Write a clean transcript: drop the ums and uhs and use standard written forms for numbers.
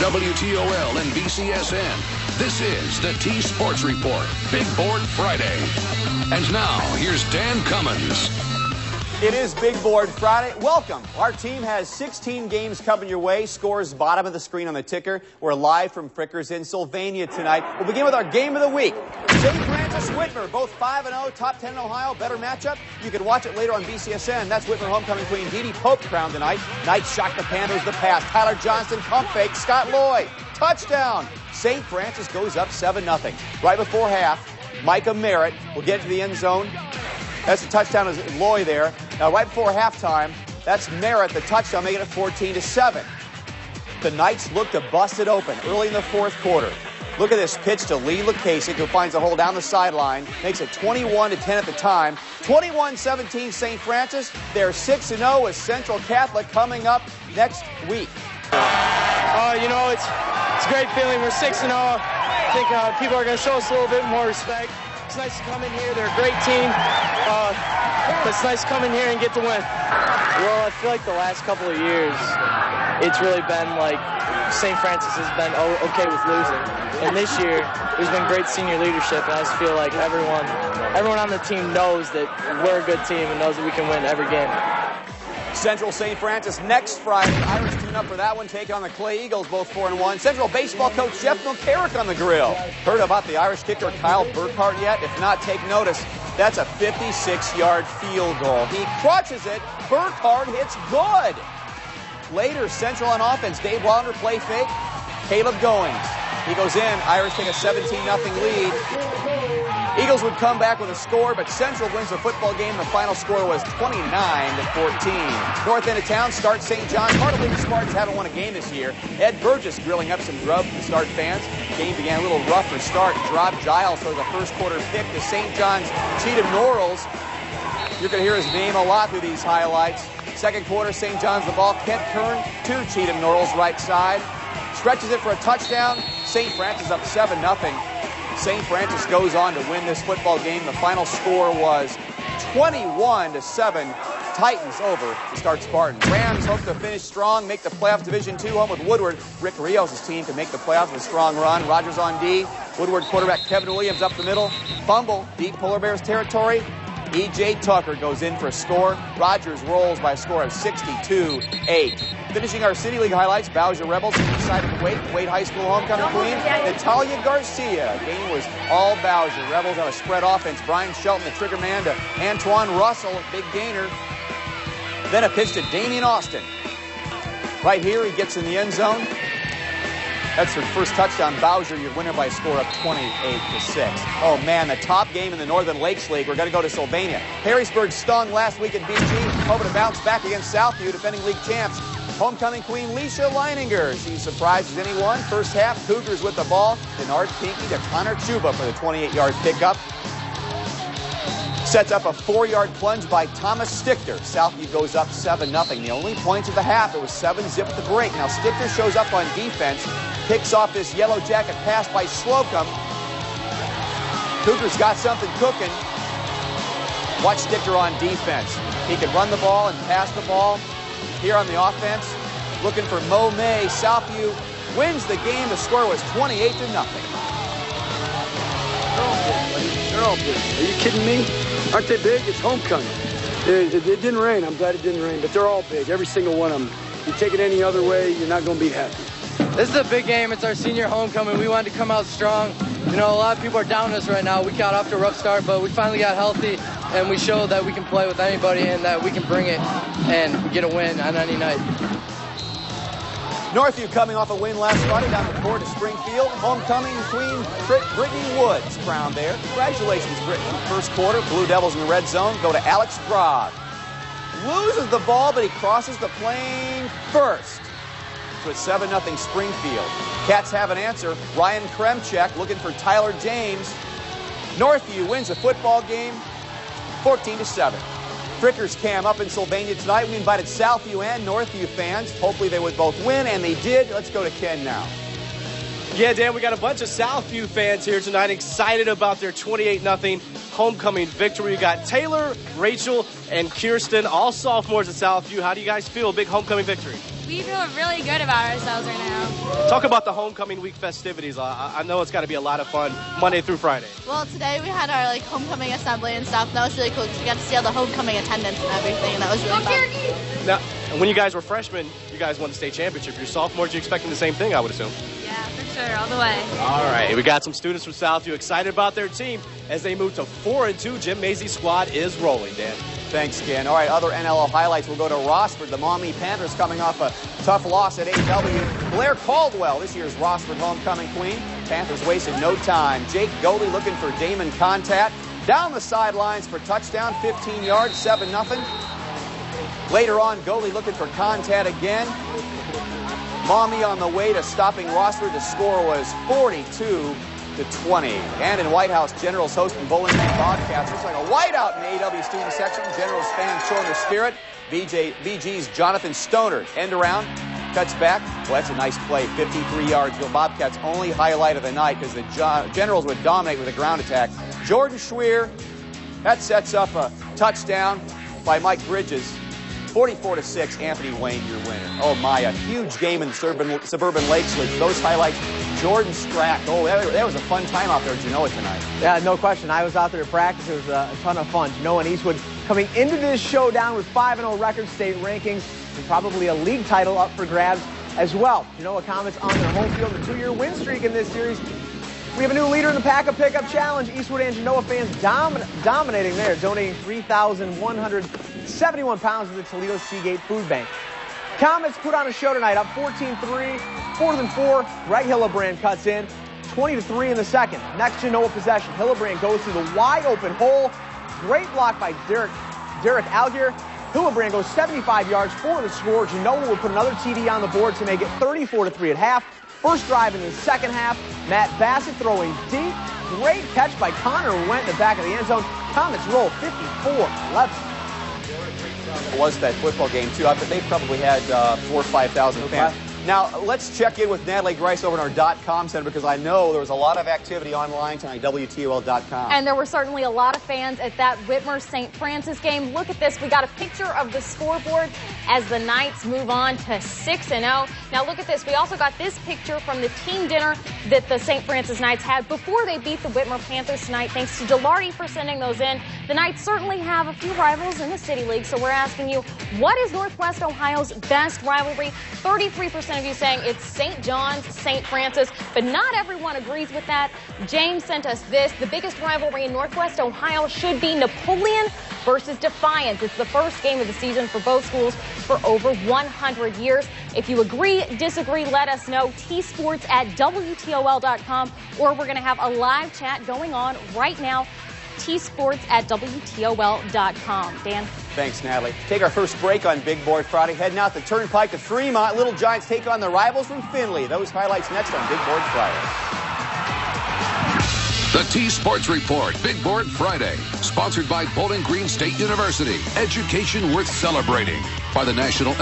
WTOL and BCSN. This is the T-Sports Report, Big Board Friday. And now, here's Dan Cummins. It is Big Board Friday. Welcome. Our team has 16 games coming your way. Scores bottom of the screen on the ticker. We're live from Frickers in Sylvania tonight. We'll begin with our game of the week. St. Francis Whitmer, both 5-0, top 10 in Ohio. Better matchup. You can watch it later on BCSN. That's Whitmer homecoming queen Dee Dee Pope crowned tonight. Knights shocked the Panthers the pass. Tyler Johnston pump fake. Scott Loy touchdown. St. Francis goes up 7-0. Right before half, Micah Merritt will get to the end zone. That's the touchdown of Loy there. Now, right before halftime, that's Merritt, the touchdown, making it 14-7. The Knights look to bust it open early in the fourth quarter. Look at this pitch to Lee Lukasik, who finds a hole down the sideline, makes it 21-10 at the time. 21-17 St. Francis. They're 6-0 with Central Catholic coming up next week. It's a great feeling. We're 6-0. I think people are going to show us a little bit more respect. It's nice to come in here. They're a great team. But it's nice to come in here and get the win. Well, I feel like the last couple of years, it's really been like St. Francis has been okay with losing. And this year, there's been great senior leadership, and I just feel like everyone on the team knows that we're a good team and knows that we can win every game. Central St. Francis next Friday. Irish tune up for that one, taking on the Clay Eagles, both 4-1. Central baseball coach Jeff McCarrick on the grill. Heard about the Irish kicker Kyle Burkhart yet? If not, take notice. That's a 56-yard field goal. He crutches it. Burkhart hits good. Later, Central on offense. Dave Wander play fake. Caleb Goings. He goes in. Irish take a 17-0 lead. Eagles would come back with a score, but Central wins the football game. The final score was 29-14. North end of town, Start St. John's. Hard to believe the Spartans haven't won a game this year. Ed Burgess grilling up some grub for the Start fans. Game began a little rough for Start. Rob Giles throws a first quarter pick to St. John's Cheatham Norrells. You're going to hear his name a lot through these highlights. Second quarter, St. John's the ball. Kent Kern to Cheatham Norrells right side. Stretches it for a touchdown. St. Francis up 7-0. St. Francis goes on to win this football game. The final score was 21-7. Titans over the Start Spartans. Rams hope to finish strong, make the playoffs. Division II home with Woodward. Rick Rios' team can make the playoffs with a strong run. Rogers on D. Woodward quarterback Kevin Williams up the middle. Fumble, deep Polar Bears territory. E.J. Tucker goes in for a score. Rogers rolls by a score of 62-8. Finishing our City League highlights, Bowser Rebels decided to Wade High School homecoming queen, Natalia Garcia. Game was all Bowser. Rebels have a spread offense. Brian Shelton, the trigger man, to Antoine Russell, big gainer. Then a pitch to Damian Austin. Right here, he gets in the end zone. That's their first touchdown. Bowser, your winner by a score of 28-6. Oh, man, the top game in the Northern Lakes League. We're going to go to Sylvania. Harrisburg stung last week at BG. Hoping to bounce back against Southview, defending league champs. Homecoming queen Leisha Leininger. She surprises anyone. First half, Cougars with the ball. Denard Pinky to Connor Chuba for the 28-yard pickup. Sets up a 4-yard plunge by Thomas Stichter. Southview goes up 7-0. The only points of the half, it was 7-zip at the break. Now Stichter shows up on defense, picks off this Yellow Jacket pass by Slocum. Cougars got something cooking. Watch Stichter on defense. He can run the ball and pass the ball. Here on the offense, looking for Mo May. Southview wins the game. The score was 28-0. They're all big. Are you kidding me? Aren't they big? It's homecoming. It didn't rain. I'm glad it didn't rain, but they're all big. Every single one of them. You take it any other way, you're not going to be happy. This is a big game. It's our senior homecoming. We wanted to come out strong. You know, a lot of people are down us right now. We got off to a rough start, but we finally got healthy, and we showed that we can play with anybody and that we can bring it and get a win on any night. Northview coming off a win last Friday down the court to Springfield. Homecoming queen Brittany Woods crowned there. Congratulations, Brittany. First quarter, Blue Devils in the red zone go to Alex Bragg. Loses the ball, but he crosses the plane first. So it's 7-0 Springfield. Cats have an answer. Ryan Kremchek looking for Tyler James. Northview wins the football game 14-7. Frickers Cam up in Sylvania tonight. We invited Southview and Northview fans. Hopefully they would both win, and they did. Let's go to Ken now. Yeah, Dan, we got a bunch of Southview fans here tonight excited about their 28-0 homecoming victory. We got Taylor, Rachel, and Kirsten, all sophomores at Southview. How do you guys feel? Big homecoming victory. We feel really good about ourselves right now. Talk about the homecoming week festivities. I know it's got to be a lot of fun Monday through Friday. Well, today we had our homecoming assembly and stuff. That was really cool because we got to see all the homecoming attendance and everything, and that was really fun. Now, when you guys were freshmen, you guys won the state championship. Your sophomores, you expecting the same thing, I would assume. Yeah, for sure, all the way. All right, we got some students from Southview excited about their team as they move to 4-2. Jim Mazey's squad is rolling, Dan. Thanks, Ken. All right, other NLL highlights. We'll go to Rossford. The Maumee Panthers coming off a tough loss at AW. Blair Caldwell, this year's Rossford homecoming queen. Panthers wasted no time. Jake Goldie looking for Damon Contat. Down the sidelines for touchdown, 15 yards, 7-0. Later on, Goldie looking for Contat again. Maumee on the way to stopping Rossford. The score was 42-20. And in White House, Generals hosting Bowling Green Bobcats. Looks like a whiteout in the AW student section. Generals fans showing their spirit. VG's Jonathan Stoner, end around, cuts back. Well, that's a nice play, 53 yards. The Bobcats' only highlight of the night because the Generals would dominate with a ground attack. Jordan Schweer, that sets up a touchdown by Mike Bridges. 44-6, Anthony Wayne, your winner. Oh my, a huge game in the Suburban Lakes League. Those highlights, Jordan Strack. Oh, that was a fun time out there at Genoa tonight. Yeah, no question. I was out there to practice. It was a ton of fun. Genoa and Eastwood coming into this showdown with 5-0 record state rankings and probably a league title up for grabs as well. Genoa Comets on their home field, a 2-year win streak in this series. We have a new leader in the Pack-A Pickup Challenge. Eastwood and Genoa fans dominating there, donating 3,171 pounds to the Toledo Seagate Food Bank. Comets put on a show tonight, up 14-3, 4-4. Greg Hillebrand cuts in, 20-3 in the second. Next Genoa possession, Hillebrand goes through the wide-open hole. Great block by Derek Algier. Hillebrand goes 75 yards for the score. Genoa will put another TD on the board to make it 34-3 at half. First drive in the second half, Matt Bassett throwing deep. Great catch by Connor Went in the back of the end zone. Comets roll 54-11. It was that football game, too. I bet they probably had 4,000 or 5,000 fans. Now, let's check in with Natalie Grice over in our .com center because I know there was a lot of activity online tonight, WTOL.com. And there were certainly a lot of fans at that Whitmer-St. Francis game. Look at this. We got a picture of the scoreboard as the Knights move on to 6-0. Now, look at this. We also got this picture from the team dinner that the St. Francis Knights had before they beat the Whitmer Panthers tonight. Thanks to Delarty for sending those in. The Knights certainly have a few rivals in the City League, so we're asking you, what is Northwest Ohio's best rivalry? 33% of you saying it's St. John's, St. Francis, but not everyone agrees with that. James sent us this. The biggest rivalry in Northwest Ohio should be Napoleon versus Defiance. It's the first game of the season for both schools for over 100 years. If you agree, disagree, let us know. tsports@WTOL.com, or we're going to have a live chat going on right now. tsports@WTOL.com. Dan? Thanks, Natalie. Take our first break on Big Board Friday. Heading out the Turnpike to Fremont. Little Giants take on the rivals from Findlay. Those highlights next on Big Board Friday. The T-Sports Report, Big Board Friday. Sponsored by Bowling Green State University. Education worth celebrating. By the National